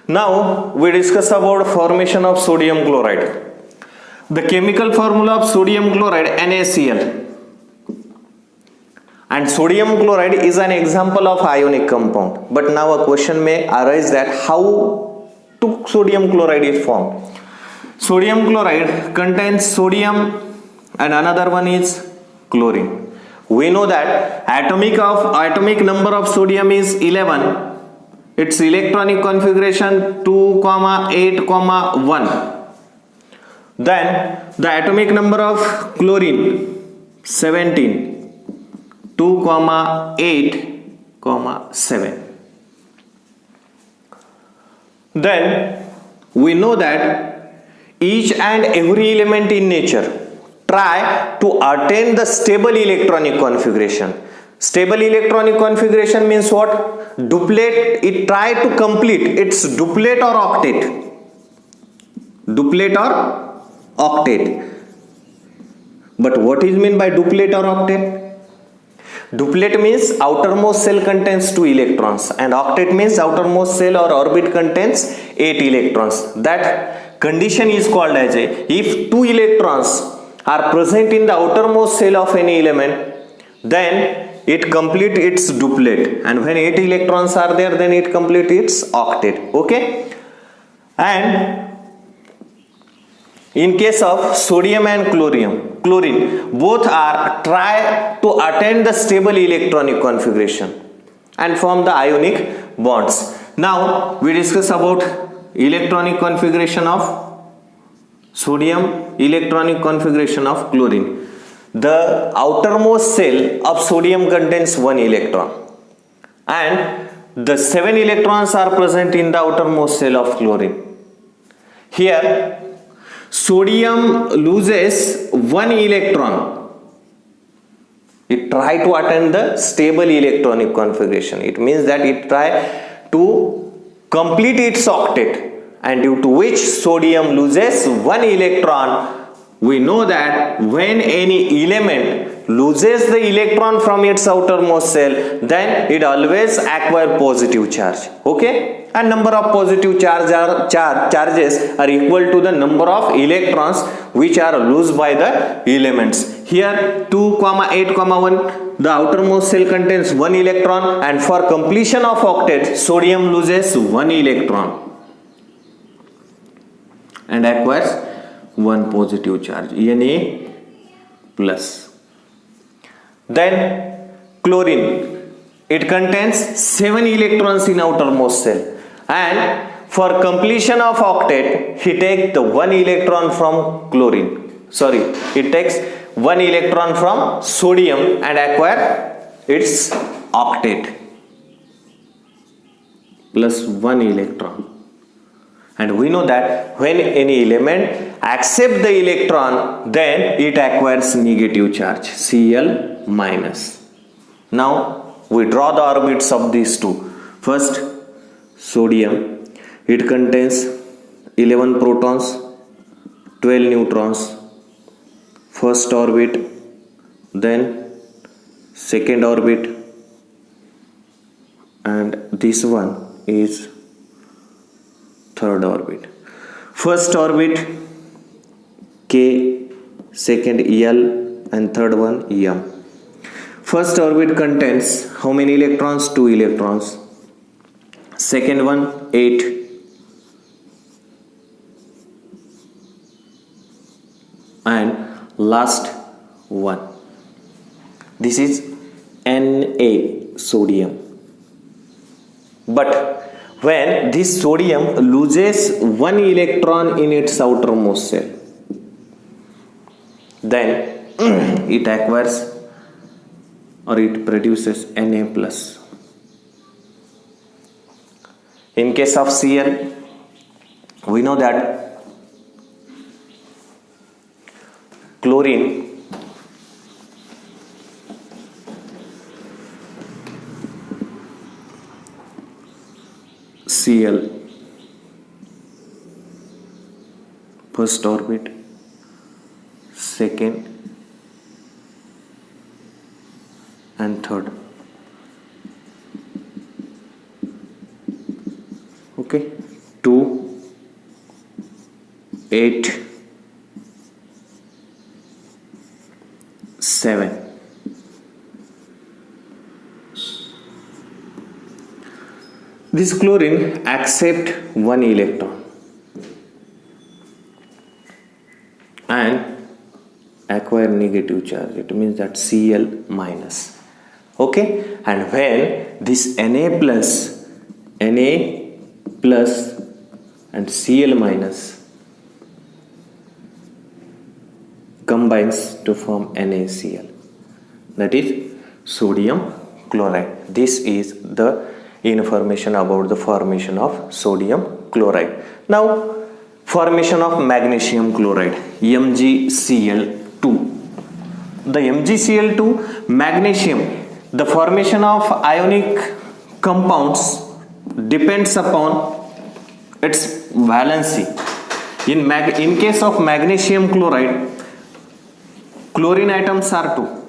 Now we discuss about formation of sodium chloride. The chemical formula of sodium chloride NaCl. And sodium chloride is an example of ionic compound. But now a question may arise that how sodium chloride is formed. Sodium chloride contains sodium and another one is chlorine. We know that atomic number of sodium is 11. Its electronic configuration 2, 8, 1. Then the atomic number of chlorine 17. 2, 8, 7. Then we know that each and every element in nature try to attain the stable electronic configuration. Stable electronic configuration means what? Duplet. It try to complete its duplet or octet. Duplet or octet. But what is meant by duplet or octet? Duplet means outermost shell contains 2 electrons and octet means outermost shell or orbit contains 8 electrons. That condition is called as if 2 electrons are present in the outermost shell of any element, then it completes its duplet, and when 8 electrons are there, then it completes its octet. Okay, and in case of sodium and chlorine, both are try to attain the stable electronic configuration and form the ionic bonds. Now we discuss about electronic configuration of sodium, electronic configuration of chlorine. The outermost shell of sodium contains 1 electron and the 7 electrons are present in the outermost shell of chlorine. Here sodium loses 1 electron. It try to attain the stable electronic configuration. It means that it try to complete its octet, and due to which sodium loses 1 electron. We know that when any element loses the electron from its outermost shell, then it always acquires positive charge. Okay, and number of positive charges are equal to the number of electrons which are lost by the elements. Here 2, 8, 1, the outermost shell contains 1 electron, and for completion of octet, sodium loses 1 electron and acquires 1 positive charge, Na plus. Then chlorine, it contains 7 electrons in outermost shell, and for completion of octet, he takes the 1 electron from it takes 1 electron from sodium and acquire its octet plus 1 electron. And we know that when any element accepts the electron, then it acquires negative charge, Cl minus. Now we draw the orbits of these two. First, sodium, it contains 11 protons, 12 neutrons. First orbit, then second orbit, and this one is third orbit. First orbit K, second L, and third one M. First orbit contains how many electrons? 2 electrons. Second one 8. And last one. This is Na, sodium. But when this sodium loses 1 electron in its outermost shell, then it acquires or it produces Na plus. In case of Cl, we know that chlorine Cl, first orbit, second and third. Okay, 2 8 7. This chlorine accept one electron and acquire negative charge. It means that Cl minus. Okay, and when this Na plus and Cl minus combines to form NaCl, that is sodium chloride. This is the information about the formation of sodium chloride. Now formation of magnesium chloride, MgCl2. The MgCl2 magnesium, the formation of ionic compounds depends upon its valency. In case of magnesium chloride, chlorine atoms are 2